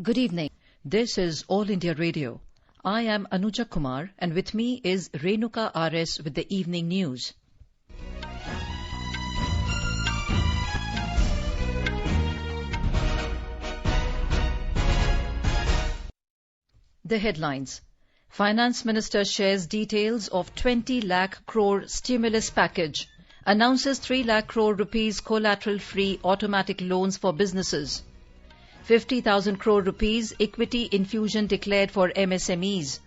Good evening. This is All India Radio. I am Anuja Kumar and with me is Renuka RS with the evening news. The headlines. Finance Minister shares details of 20 lakh crore stimulus package. Announces 3 lakh crore rupees collateral-free automatic loans for businesses. 50,000 crore rupees equity infusion declared for MSMEs.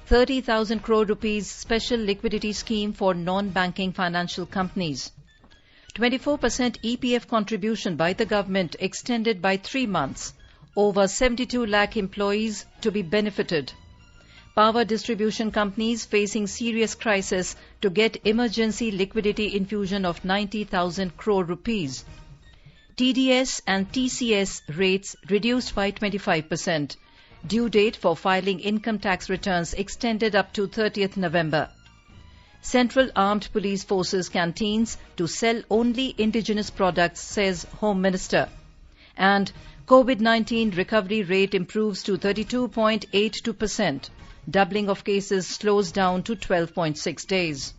30,000 crore rupees special liquidity scheme for non-banking financial companies. 24% EPF contribution by the government extended by 3 months. Over 72 lakh employees to be benefited. Power distribution companies facing serious crisis to get emergency liquidity infusion of 90,000 crore rupees. TDS and TCS rates reduced by 25%. Due date for filing income tax returns extended up to 30th November. Central Armed Police Forces canteens to sell only indigenous products, says Home Minister. And COVID-19 recovery rate improves to 32.82%. Doubling of cases slows down to 12.6 days.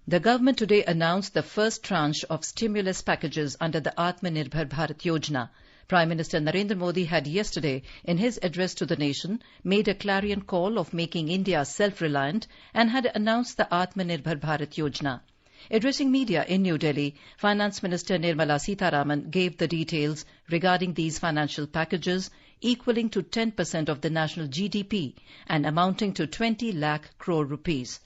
The government today announced the first tranche of stimulus packages under the Atmanirbhar Bharat Yojana. Prime Minister Narendra Modi had yesterday, in his address to the nation, made a clarion call of making India self-reliant and had announced the Atmanirbhar Bharat Yojana. Addressing media in New Delhi, Finance Minister Nirmala Sitharaman gave the details regarding these financial packages equaling to 10% of the national GDP and amounting to 20 lakh crore rupees.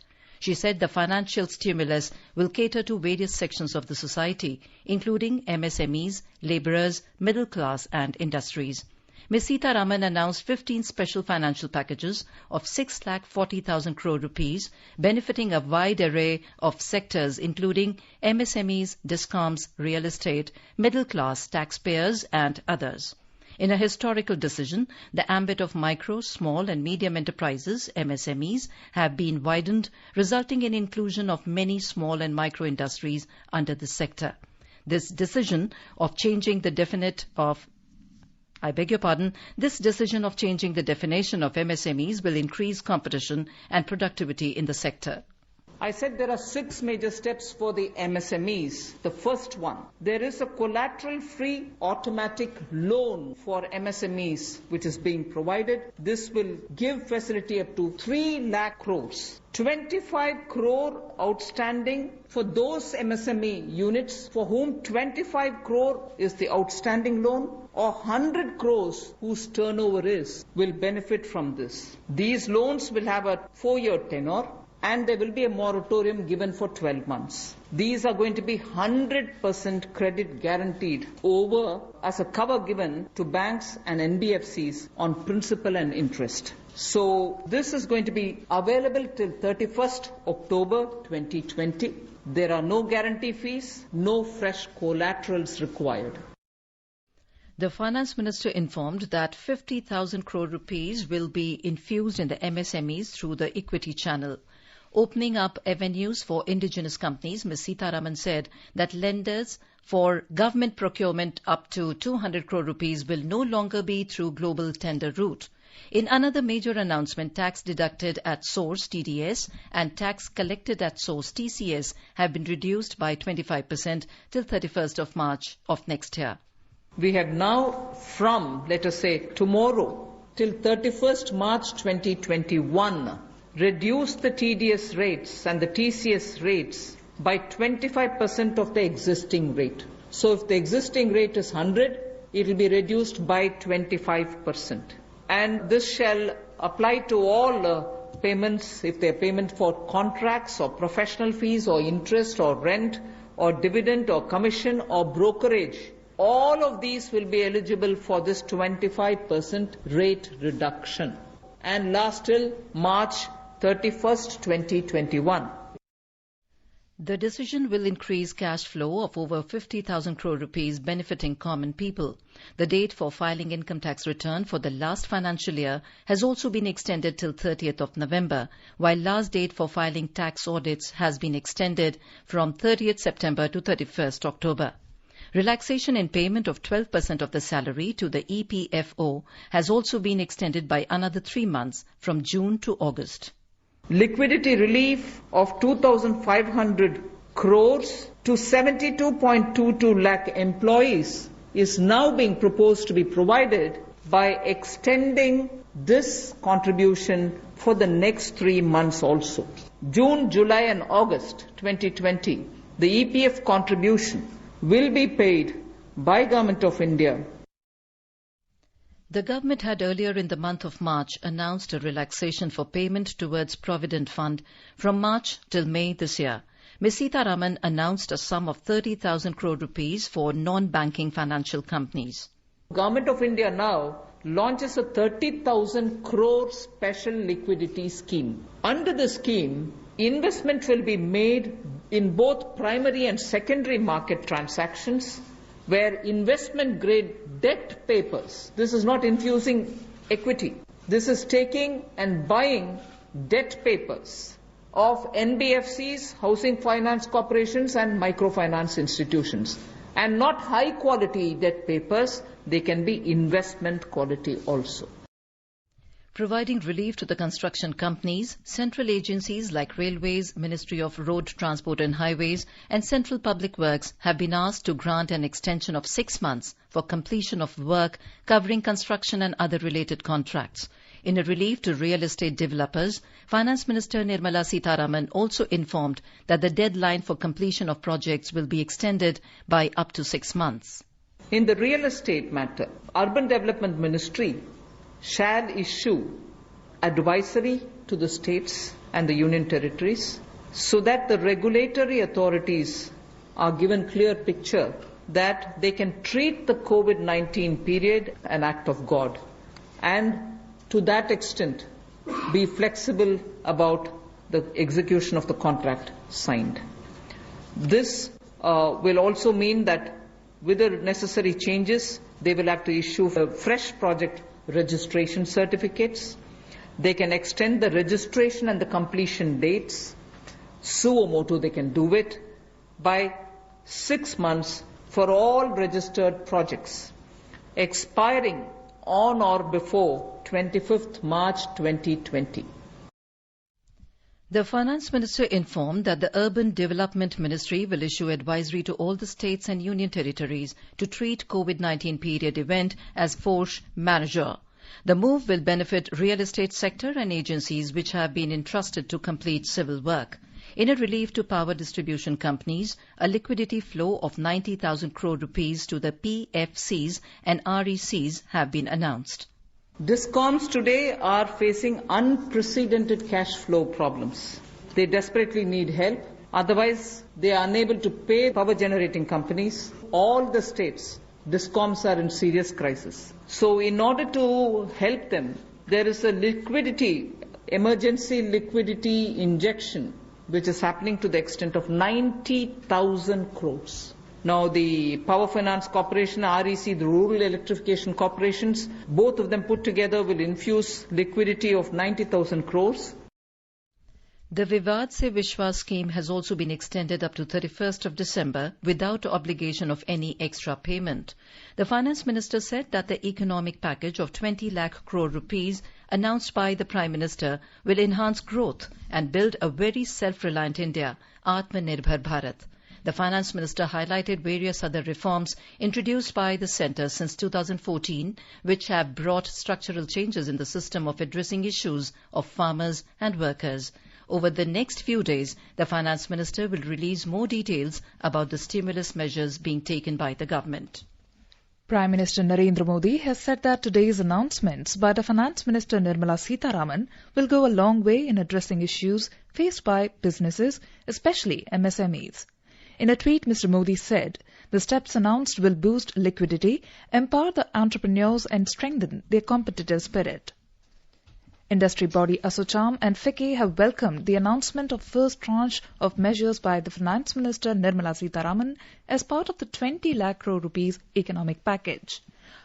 She said the financial stimulus will cater to various sections of the society, including MSMEs, labourers, middle class and industries. Ms. Sitharaman announced 15 special financial packages of 6,40,000 crore rupees, benefiting a wide array of sectors including MSMEs, DISCOMs, real estate, middle class, taxpayers and others. In a historical decision, the ambit of micro, small and medium enterprises, MSMEs, have been widened, resulting in inclusion of many small and micro industries under this sector. This decision of changing the definition of MSMEs will increase competition and productivity in the sector. I said there are 6 major steps for the MSMEs. The first one, there is a collateral-free automatic loan for MSMEs which is being provided. This will give facility up to 3 lakh crores. 25 crore outstanding for those MSME units for whom 25 crore is the outstanding loan or 100 crores whose turnover will benefit from this. These loans will have a 4-year tenure and there will be a moratorium given for 12 months. These are going to be 100% credit guaranteed over as a cover given to banks and NBFCs on principal and interest. So this is going to be available till 31st October 2020. There are no guarantee fees, no fresh collaterals required. The Finance Minister informed that 50,000 crore rupees will be infused in the MSMEs through the equity channel. Opening up avenues for indigenous companies, Ms. Sitharaman said that lenders for government procurement up to 200 crore rupees will no longer be through global tender route. In another major announcement, tax deducted at source TDS and tax collected at source TCS have been reduced by 25% till 31st of March of next year. We have now from, let us say, tomorrow till 31st March 2021, reduced the TDS rates and the TCS rates by 25% of the existing rate. So if the existing rate is 100, it will be reduced by 25%. And this shall apply to all payments, if they are payment for contracts or professional fees or interest or rent or dividend or commission or brokerage. All of these will be eligible for this 25% rate reduction and last till March 31st, 2021. The decision will increase cash flow of over 50,000 crore rupees benefiting common people. The date for filing income tax return for the last financial year has also been extended till 30th of November, while last date for filing tax audits has been extended from 30th September to 31st October. Relaxation in payment of 12% of the salary to the EPFO has also been extended by another 3 months from June to August. Liquidity relief of 2,500 crores to 72.22 lakh employees is now being proposed to be provided by extending this contribution for the next 3 months also. June, July and August 2020, the EPF contribution will be paid by Government of India. The government had earlier in the month of March announced a relaxation for payment towards Provident Fund from March till May this year. Ms. Sitharaman announced a sum of 30,000 crore rupees for non-banking financial companies. Government of India now launches a 30,000 crore special liquidity scheme. Under the scheme, investment will be made in both primary and secondary market transactions where investment grade debt papers, this is not infusing equity, this is taking and buying debt papers of NBFCs, housing finance corporations and microfinance institutions, and not high quality debt papers, they can be investment quality also. Providing relief to the construction companies, central agencies like Railways, Ministry of Road Transport and Highways and Central Public Works have been asked to grant an extension of 6 months for completion of work covering construction and other related contracts. In a relief to real estate developers, Finance Minister Nirmala Sitharaman also informed that the deadline for completion of projects will be extended by up to 6 months. In the real estate matter, Urban Development Ministry shall issue advisory to the states and the union territories so that the regulatory authorities are given clear picture that they can treat the COVID-19 period an act of God and to that extent be flexible about the execution of the contract signed. This will also mean that with the necessary changes, they will have to issue fresh project registration certificates. They can extend the registration and the completion dates. Suo motu, they can do it by 6 months for all registered projects, expiring on or before 25th March 2020. The Finance Minister informed that the Urban Development Ministry will issue advisory to all the states and union territories to treat COVID-19 period event as force majeure. The move will benefit real estate sector and agencies which have been entrusted to complete civil work. In a relief to power distribution companies, a liquidity flow of 90,000 crore rupees to the PFCs and RECs have been announced. Discoms today are facing unprecedented cash flow problems. They desperately need help. Otherwise, they are unable to pay power generating companies. All the states, Discoms are in serious crisis. So in order to help them, there is a emergency liquidity injection, which is happening to the extent of 90,000 crores. Now the Power Finance Corporation, REC, the Rural Electrification Corporations, both of them put together will infuse liquidity of 90,000 crores. The Vivad Se Vishwas scheme has also been extended up to 31st of December without obligation of any extra payment. The Finance Minister said that the economic package of 20 lakh crore rupees announced by the Prime Minister will enhance growth and build a very self-reliant India, Atmanirbhar Bharat. The Finance Minister highlighted various other reforms introduced by the centre since 2014, which have brought structural changes in the system of addressing issues of farmers and workers. Over the next few days, the Finance Minister will release more details about the stimulus measures being taken by the government. Prime Minister Narendra Modi has said that today's announcements by the Finance Minister Nirmala Sitharaman will go a long way in addressing issues faced by businesses, especially MSMEs. In a tweet, Mr. Modi said, the steps announced will boost liquidity, empower the entrepreneurs and strengthen their competitive spirit. Industry body ASSOCHAM and FICCI have welcomed the announcement of first tranche of measures by the Finance Minister Nirmala Sitharaman as part of the 20 lakh crore rupees economic package.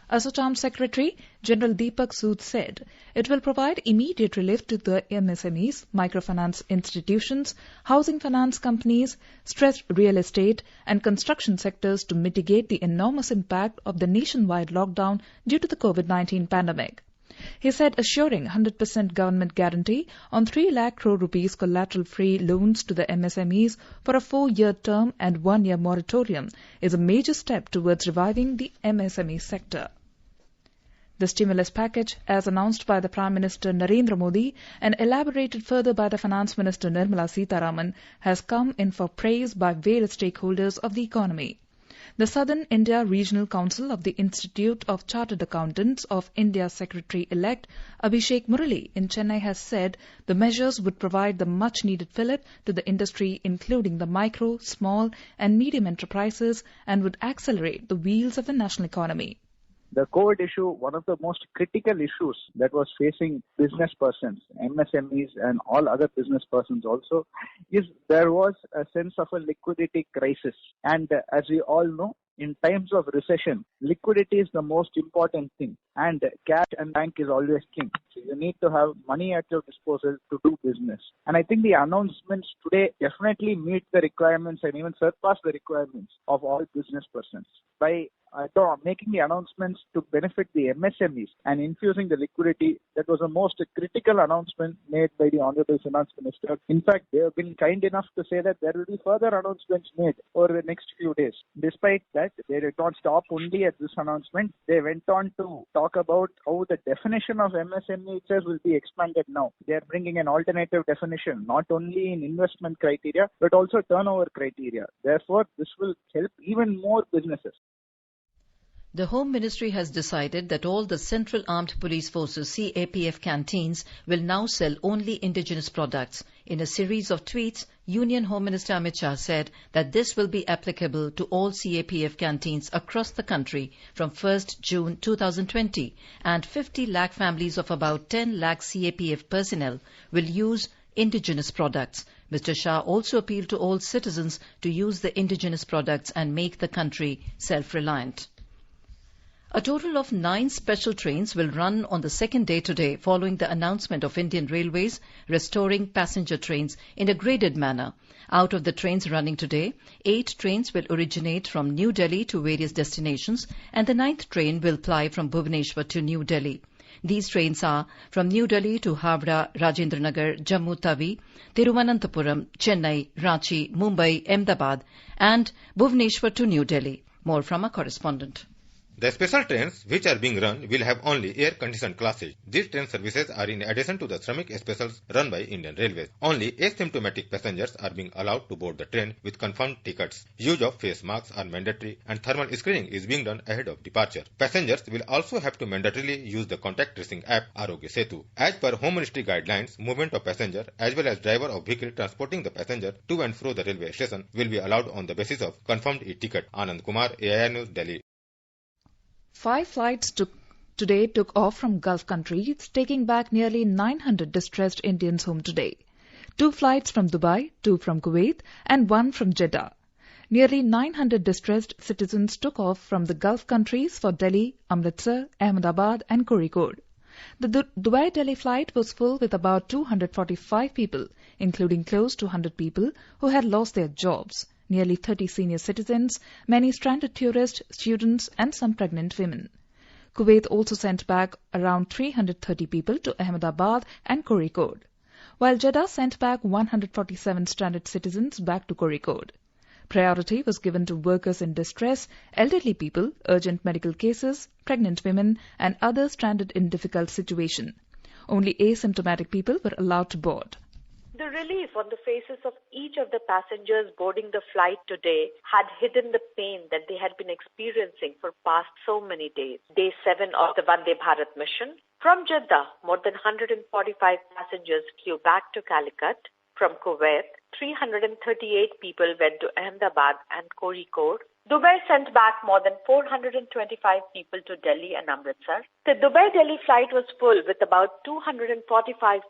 Assocham Secretary General Deepak Sood said it will provide immediate relief to the MSMEs, microfinance institutions, housing finance companies, stressed real estate and construction sectors to mitigate the enormous impact of the nationwide lockdown due to the COVID-19 pandemic. He said assuring 100% government guarantee on 3 lakh crore rupees collateral-free loans to the MSMEs for a 4-year term and 1-year moratorium is a major step towards reviving the MSME sector. The stimulus package, as announced by the Prime Minister Narendra Modi and elaborated further by the Finance Minister Nirmala Sitharaman, has come in for praise by various stakeholders of the economy. The Southern India Regional Council of the Institute of Chartered Accountants of India Secretary-elect Abhishek Murali in Chennai has said the measures would provide the much-needed fillip to the industry, including the micro, small and medium enterprises, and would accelerate the wheels of the national economy. The COVID issue, one of the most critical issues that was facing business persons, MSMEs and all other business persons also, is there was a sense of a liquidity crisis. And as we all know, in times of recession, liquidity is the most important thing, and cash and bank is always king. So you need to have money at your disposal to do business. And I think the announcements today definitely meet the requirements and even surpass the requirements of all business persons. By making the announcements to benefit the MSMEs and infusing the liquidity, that was the most critical announcement made by the Honorable Finance Minister. In fact, they have been kind enough to say that there will be further announcements made over the next few days. Despite that, they did not stop only at this announcement. They went on to talk about how the definition of MSME itself will be expanded now. They are bringing an alternative definition, not only in investment criteria, but also turnover criteria. Therefore, this will help even more businesses. The Home Ministry has decided that all the Central Armed Police Forces CAPF canteens will now sell only indigenous products. In a series of tweets, Union Home Minister Amit Shah said that this will be applicable to all CAPF canteens across the country from 1st June 2020, and 50 lakh families of about 10 lakh CAPF personnel will use indigenous products. Mr. Shah also appealed to all citizens to use the indigenous products and make the country self-reliant. A total of 9 special trains will run on the second day today following the announcement of Indian Railways restoring passenger trains in a graded manner. Out of the trains running today, 8 trains will originate from New Delhi to various destinations, and the 9th train will ply from Bhubaneswar to New Delhi. These trains are from New Delhi to Howrah, Rajendranagar, Jammu Tawi, Thiruvananthapuram, Chennai, Ranchi, Mumbai, Ahmedabad and Bhubaneswar to New Delhi. More from our correspondent. The special trains which are being run will have only air-conditioned classes. These train services are in addition to the Shramik specials run by Indian Railways. Only asymptomatic passengers are being allowed to board the train with confirmed tickets. Use of face masks are mandatory and thermal screening is being done ahead of departure. Passengers will also have to mandatorily use the contact tracing app Arogya Setu. As per Home Ministry guidelines, movement of passenger as well as driver of vehicle transporting the passenger to and fro the railway station will be allowed on the basis of confirmed e-ticket. Anand Kumar, AIR News, Delhi. 5 flights today took off from Gulf countries, taking back nearly 900 distressed Indians home today. 2 flights from Dubai, 2 from Kuwait, and 1 from Jeddah. Nearly 900 distressed citizens took off from the Gulf countries for Delhi, Amritsar, Ahmedabad, and Kozhikode. The Dubai-Delhi flight was full with about 245 people, including close to 100 people who had lost their jobs. Nearly 30 senior citizens, many stranded tourists, students and some pregnant women. Kuwait also sent back around 330 people to Ahmedabad and Kozhikode, while Jeddah sent back 147 stranded citizens back to Kozhikode. Priority was given to workers in distress, elderly people, urgent medical cases, pregnant women and others stranded in difficult situation. Only asymptomatic people were allowed to board. The relief on the faces of each of the passengers boarding the flight today had hidden the pain that they had been experiencing for past so many days. Day 7 of the Vande Bharat mission. From Jeddah, more than 145 passengers flew back to Calicut. From Kuwait, 338 people went to Ahmedabad and Kozhikode. Dubai sent back more than 425 people to Delhi and Amritsar. The Dubai-Delhi flight was full with about 245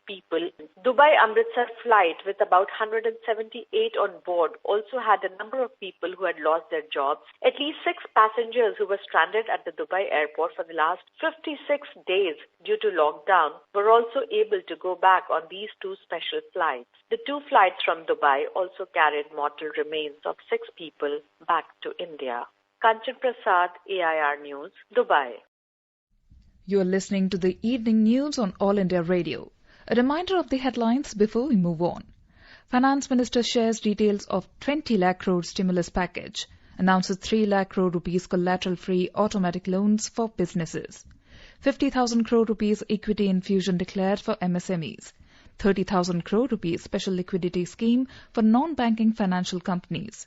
people. Dubai-Amritsar flight with about 178 on board also had a number of people who had lost their jobs. At least 6 passengers who were stranded at the Dubai airport for the last 56 days due to lockdown were also able to go back on these 2 special flights. The 2 flights from Dubai also carried mortal remains of 6 people back to India. Kanchan Prasad, AIR News, Dubai. You are listening to the evening news on All India Radio. A reminder of the headlines before we move on. Finance Minister shares details of 20 lakh crore stimulus package. Announces 3 lakh crore rupees collateral-free automatic loans for businesses. 50,000 crore rupees equity infusion declared for MSMEs. 30,000 crore rupees special liquidity scheme for non-banking financial companies.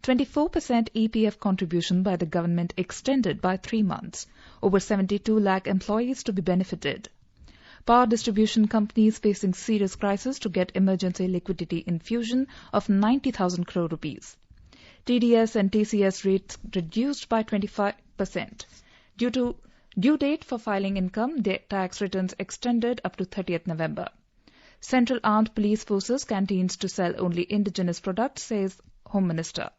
24% EPF contribution by the government extended by 3 months. Over 72 lakh employees to be benefited. Power distribution companies facing serious crisis to get emergency liquidity infusion of 90,000 crore rupees. TDS and TCS rates reduced by 25%. Due date for filing income tax returns extended up to 30th November. Central Armed Police Forces canteens to sell only indigenous products, says Home Minister.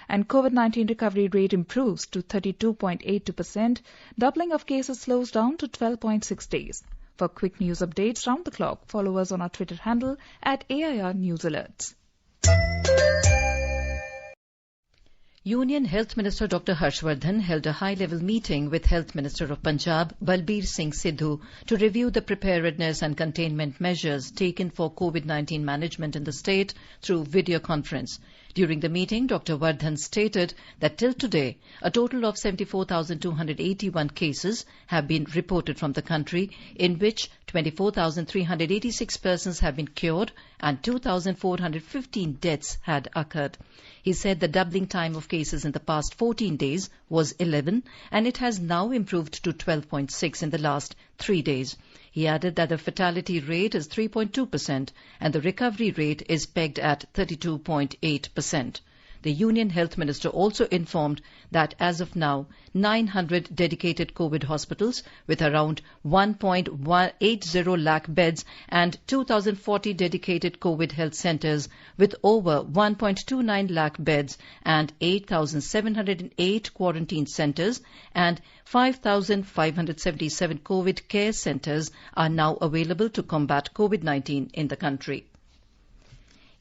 And COVID-19 recovery rate improves to 32.82%. Doubling of cases slows down to 12.6 days. For quick news updates round the clock, follow us on our Twitter handle at AIR News Alerts. Union Health Minister Dr. Harshvardhan held a high-level meeting with Health Minister of Punjab, Balbir Singh Sidhu, to review the preparedness and containment measures taken for COVID-19 management in the state through video conference. During the meeting, Dr. Vardhan stated that till today, a total of 74,281 cases have been reported from the country, in which 24,386 persons have been cured and 2,415 deaths had occurred. He said the doubling time of cases in the past 14 days was 11 and it has now improved to 12.6 in the last 3 days. He added that the fatality rate is 3.2% and the recovery rate is pegged at 32.8%. The Union Health Minister also informed that as of now, 900 dedicated COVID hospitals with around 1.80 lakh beds and 2,040 dedicated COVID health centres with over 1.29 lakh beds and 8,708 quarantine centres and 5,577 COVID care centres are now available to combat COVID-19 in the country.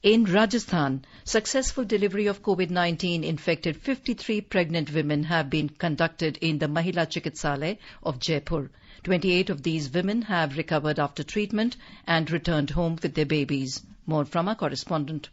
In Rajasthan, successful delivery of COVID-19 infected 53 pregnant women have been conducted in the Mahila Chikitsalaya of Jaipur. 28 of these women have recovered after treatment and returned home with their babies. More from our correspondent.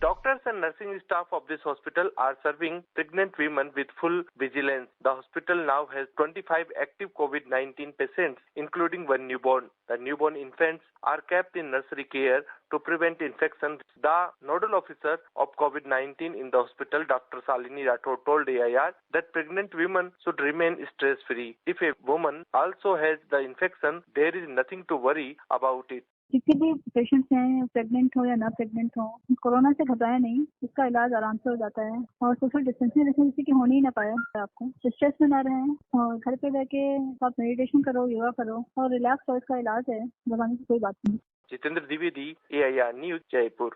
Doctors and nursing staff of this hospital are serving pregnant women with full vigilance. The hospital now has 25 active COVID-19 patients, including 1 newborn. The newborn infants are kept in nursery care to prevent infection. The nodal officer of COVID-19 in the hospital, Dr. Salini Rathod, told AIR that pregnant women should remain stress-free. If a woman also has the infection, there is nothing to worry about it. किसी भी patients हैं pregnant हो या ना pregnant हो, corona से घबराया नहीं, इसका इलाज आराम से हो जाता है और सोशल डिस्टेंसिंग जैसे कि होने ही ना पाए आपको स्ट्रेस में ना रहें और घर पे रह के आप मेडिटेशन करो, योगा करो और रिलैक्स हो, इसका इलाज है, घबराने की कोई बात नहीं। Jitendra Dwivedi, AIR news, Jaipur.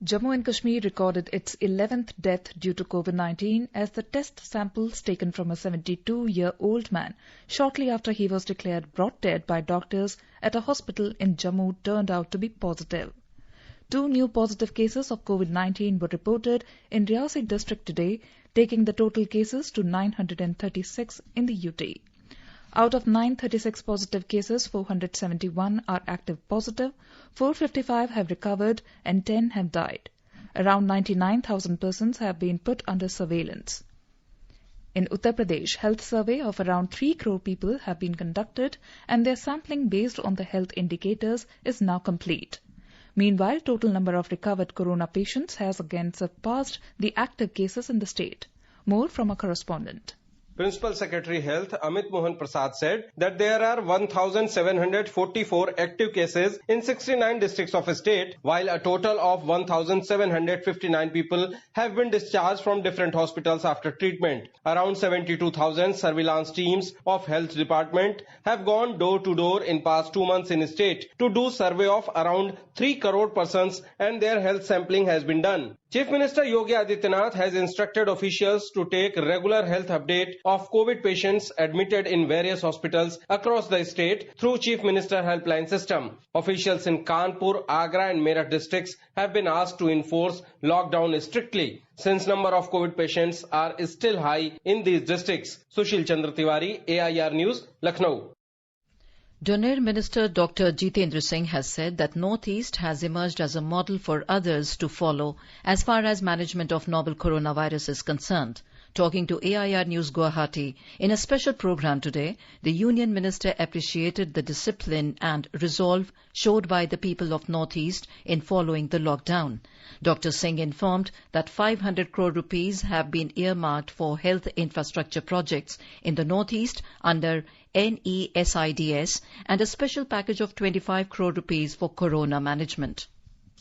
Jammu and Kashmir recorded its 11th death due to COVID-19 as the test samples taken from a 72-year-old man shortly after he was declared brought dead by doctors at a hospital in Jammu turned out to be positive. 2 new positive cases of COVID-19 were reported in Riyasi district today, taking the total cases to 936 in the UT. Out of 936 positive cases, 471 are active positive, 455 have recovered and 10 have died. Around 99,000 persons have been put under surveillance. In Uttar Pradesh, health survey of around 3 crore people have been conducted and their sampling based on the health indicators is now complete. Meanwhile, total number of recovered corona patients has again surpassed the active cases in the state. More from our correspondent. Principal Secretary Health Amit Mohan Prasad said that there are 1,744 active cases in 69 districts of the state, while a total of 1,759 people have been discharged from different hospitals after treatment. Around 72,000 surveillance teams of Health Department have gone door to door in past 2 months in the state to do survey of around 3 crore persons, and their health sampling has been done. Chief Minister Yogi Adityanath has instructed officials to take regular health update of COVID patients admitted in various hospitals across the state through Chief Minister Helpline System. Officials in Kanpur, Agra and Meerut districts have been asked to enforce lockdown strictly since number of COVID patients are still high in these districts. Sushil Chandra Tiwari, AIR News, Lucknow. Doner Minister Dr. Jitendra Singh has said that Northeast has emerged as a model for others to follow as far as management of novel coronavirus is concerned. Talking to AIR News Guwahati in a special program today, the Union Minister appreciated the discipline and resolve showed by the people of Northeast in following the lockdown. Dr. Singh informed that 500 crore rupees have been earmarked for health infrastructure projects in the Northeast under NESIDS and a special package of 25 crore rupees for corona management.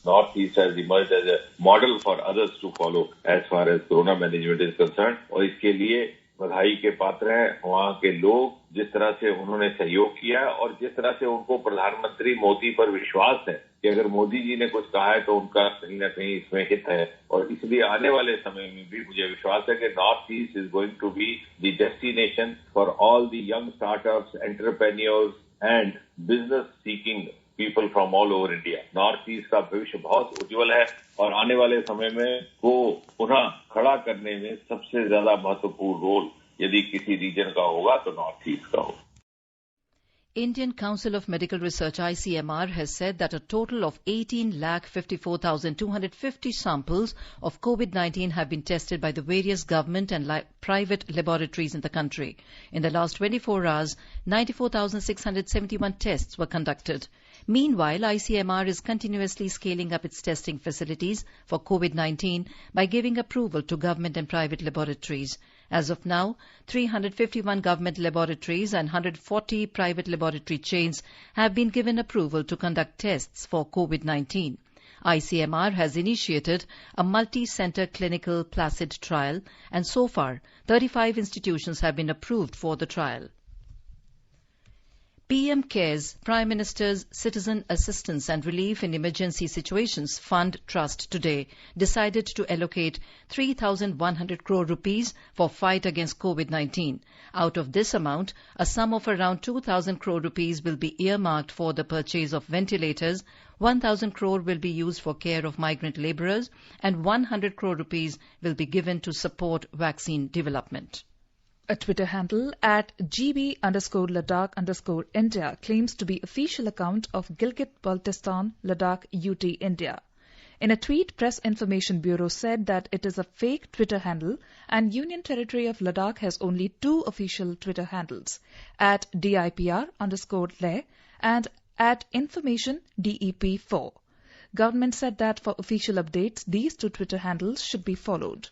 Northeast has emerged as a model for others to follow as far as corona management is concerned, और इसके लिए बधाई के पात्र हैं वहाँ के लोग, जिस तरह से उन्होंने सहयोग किया और जिस तरह से उनको प्रधानमंत्री मोदी पर विश्वास है कि अगर मोदी जी ने कुछ कहा है तो उनका कहीं न कहीं इसमें हित है, और इसलिए आने वाले समय में भी मुझे विश्वास है कि north east is going to be the destination for all the young startups, entrepreneurs and business seeking people from all over India. North east का भविष्य बहुत उज्जवल है और आने वाले समय में को पुनः खड़ा करने में सबसे ज्यादा महत्वपूर्ण रोल यदि किसी रीजन का होगा तो नॉर्थ ईस्ट का होगा. Indian Council of Medical Research ICMR has said that a total of 18,54,250 samples of COVID-19 have been tested by the various government and private laboratories in the country. In the last 24 hours, 94,671 tests were conducted. Meanwhile, ICMR is continuously scaling up its testing facilities for COVID-19 by giving approval to government and private laboratories. As of now, 351 government laboratories and 140 private laboratory chains have been given approval to conduct tests for COVID-19. ICMR has initiated a multi-center clinical placid trial, and so far, 35 institutions have been approved for the trial. PM CARES, Prime Minister's Citizen Assistance and Relief in Emergency Situations Fund Trust today decided to allocate 3,100 crore rupees for fight against COVID-19. Out of this amount, a sum of around 2,000 crore rupees will be earmarked for the purchase of ventilators, 1,000 crore will be used for care of migrant labourers, and 100 crore rupees will be given to support vaccine development. A Twitter handle at GB_Ladakh_India claims to be official account of Gilgit-Baltistan, Ladakh, UT, India. In a tweet, Press Information Bureau said that it is a fake Twitter handle and Union Territory of Ladakh has only 2 official Twitter handles, at DIPR_Leh and at Information DEP4. Government said that for official updates, these 2 Twitter handles should be followed.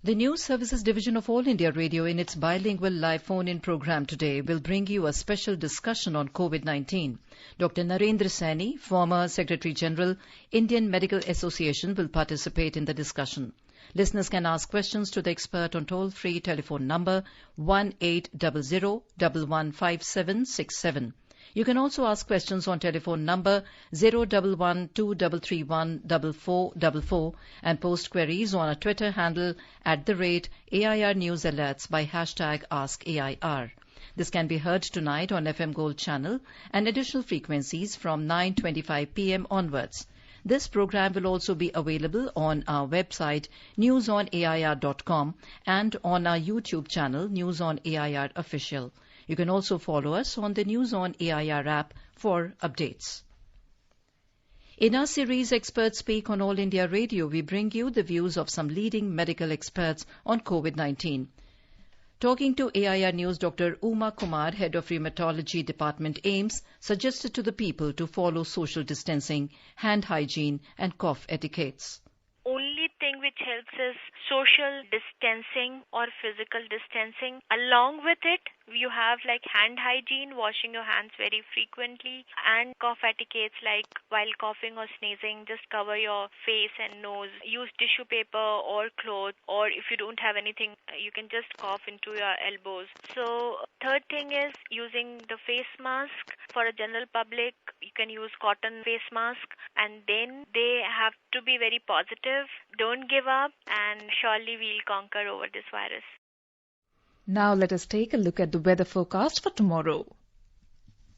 The News Services Division of All India Radio in its bilingual live phone-in program today will bring you a special discussion on COVID-19. Dr. Narendra Saini, former Secretary General, Indian Medical Association, will participate in the discussion. Listeners can ask questions to the expert on toll-free telephone number 1800-115767. You can also ask questions on telephone number 011-2331-4444 and post queries on a Twitter handle @AIR News Alerts by hashtag AskAIR. This can be heard tonight on FM Gold channel and additional frequencies from 9:25 p.m. onwards. This program will also be available on our website newsonair.com and on our YouTube channel News on AIR Official. You can also follow us on the News on AIR app for updates. In our series Experts Speak on All India Radio, we bring you the views of some leading medical experts on COVID-19. Talking to AIR News, Dr. Uma Kumar, Head of Rheumatology Department, AIIMS, suggested to the people to follow social distancing, hand hygiene and cough etiquettes. Only thing which helps is social distancing or physical distancing. Along with it, you have like hand hygiene, washing your hands very frequently, and cough etiquettes like while coughing or sneezing, just cover your face and nose. Use tissue paper or cloth, or if you don't have anything, you can just cough into your elbows. So third thing is using the face mask. For a general public, you can use cotton face mask, and then they have to be very positive. Don't give up, and surely we'll conquer over this virus. Now let us take a look at the weather forecast for tomorrow.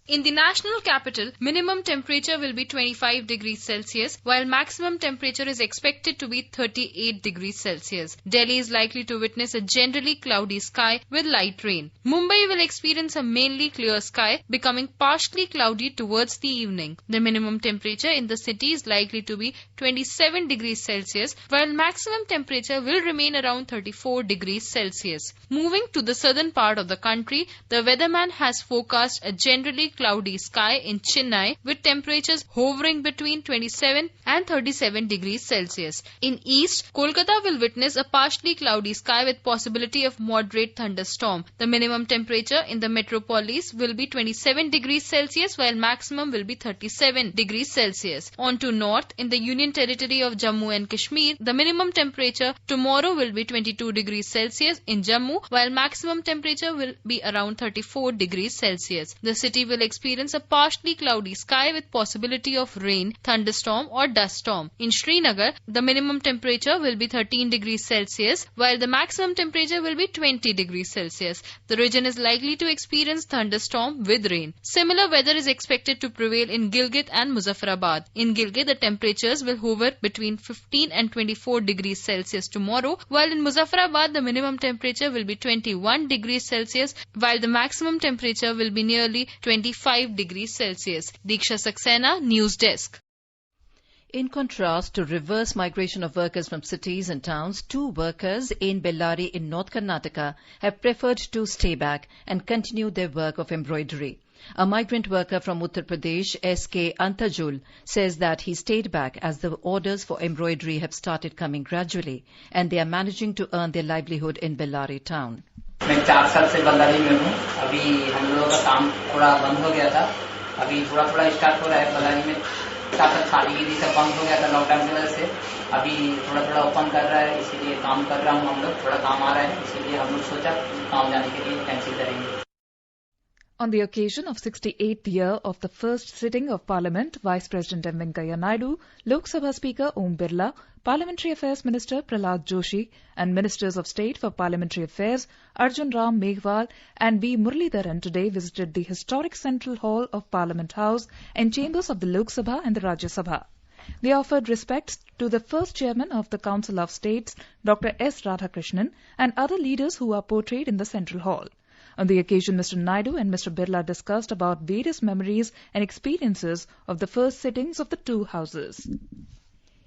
In the national capital, minimum temperature will be 25 degrees Celsius, while maximum temperature is expected to be 38 degrees Celsius. Delhi is likely to witness a generally cloudy sky with light rain. Mumbai will experience a mainly clear sky, becoming partially cloudy towards the evening. The minimum temperature in the city is likely to be 27 degrees Celsius, while maximum temperature will remain around 34 degrees Celsius. Moving to the southern part of the country, the weatherman has forecast a generally cloudy sky in Chennai with temperatures hovering between 27 and 37 degrees Celsius. In east, Kolkata will witness a partially cloudy sky with possibility of moderate thunderstorm. The minimum temperature in the metropolis will be 27 degrees Celsius while maximum will be 37 degrees Celsius. On to north, in the Union Territory of Jammu and Kashmir, the minimum temperature tomorrow will be 22 degrees Celsius in Jammu while maximum temperature will be around 34 degrees Celsius. The city will experience a partially cloudy sky with possibility of rain, thunderstorm or dust storm. In Srinagar, the minimum temperature will be 13 degrees Celsius while the maximum temperature will be 20 degrees Celsius. The region is likely to experience thunderstorm with rain. Similar weather is expected to prevail in Gilgit and Muzaffarabad. In Gilgit, the temperatures will hover between 15 and 24 degrees Celsius tomorrow, while in Muzaffarabad, the minimum temperature will be 21 degrees Celsius while the maximum temperature will be nearly 25 degrees Celsius. Diksha Saxena, News Desk. In contrast to reverse migration of workers from cities and towns, 2 workers in Bellary in North Karnataka have preferred to stay back and continue their work of embroidery. A migrant worker from Uttar Pradesh, S.K. Antajul, says that he stayed back as the orders for embroidery have started coming gradually and they are managing to earn their livelihood in Bellary town. मैं 4 साल से बल्लारी में हूँ। अभी हम लोगों का काम थोड़ा बंद हो गया था, अभी थोड़ा स्टार्ट हो रहा है। बल्लारी में खाली गिरी सब बंद हो गया था लॉकडाउन की वजह से, अभी थोड़ा ओपन कर रहा है, इसीलिए काम कर रहा हूँ। हम लोग थोड़ा काम आ रहा है, इसीलिए हम लोग सोचा काम जाने के लिए कैंसिल करेंगे. On the occasion of 68th year of the first sitting of Parliament, Vice President M. Venkaiah Naidu, Lok Sabha Speaker Om Birla, Parliamentary Affairs Minister Prahlad Joshi and Ministers of State for Parliamentary Affairs Arjun Ram Meghwal and V. Muralidharan today visited the historic Central Hall of Parliament House and chambers of the Lok Sabha and the Rajya Sabha. They offered respects to the first chairman of the Council of States, Dr. S. Radhakrishnan, and other leaders who are portrayed in the Central Hall. On the occasion, Mr. Naidu and Mr. Birla discussed about various memories and experiences of the first sittings of the 2 houses.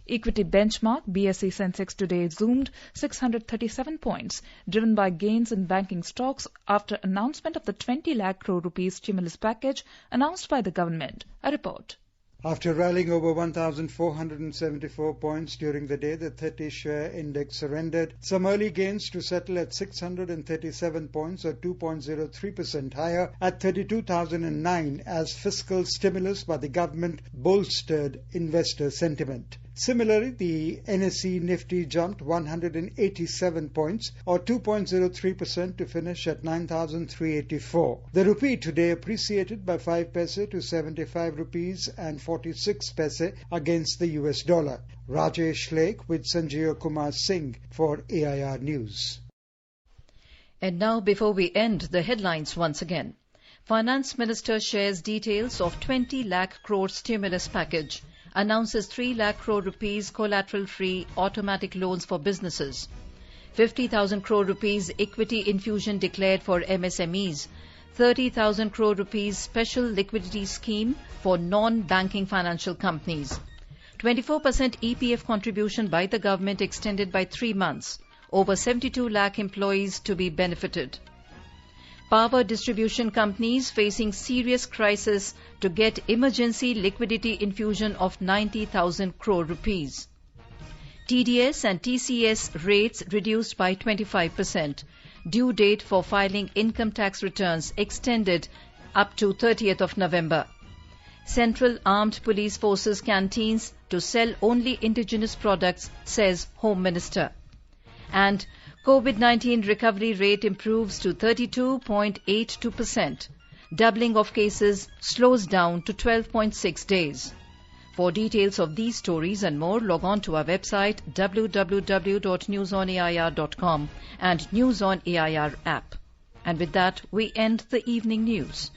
Equity benchmark BSE Sensex today zoomed 637 points, driven by gains in banking stocks after announcement of the 20 lakh crore rupees stimulus package announced by the government. A report. After rallying over 1,474 points during the day, the 30-share index surrendered some early gains to settle at 637 points or 2.03% higher at 32,009 as fiscal stimulus by the government bolstered investor sentiment. Similarly, the NSE Nifty jumped 187 points or 2.03% to finish at 9,384. The rupee today appreciated by 5 paise to 75 rupees and 46 paise against the US dollar. Rajesh Lake with Sanjeev Kumar Singh for AIR News. And now, before we end, the headlines once again. Finance Minister shares details of 20 lakh crore stimulus package. Announces 3 lakh crore rupees collateral-free automatic loans for businesses. 50,000 crore rupees equity infusion declared for MSMEs. 30,000 crore rupees special liquidity scheme for non-banking financial companies. 24% EPF contribution by the government extended by 3 months. Over 72 lakh employees to be benefited. Power distribution companies facing serious crisis to get emergency liquidity infusion of 90,000 crore rupees. TDS and TCS rates reduced by 25%. Due date for filing income tax returns extended up to 30th of November. Central Armed Police Forces canteens to sell only indigenous products, says Home Minister. And COVID-19 recovery rate improves to 32.82%. Doubling of cases slows down to 12.6 days. For details of these stories and more, log on to our website www.newsonair.com and News on AIR app. And with that, we end the evening news.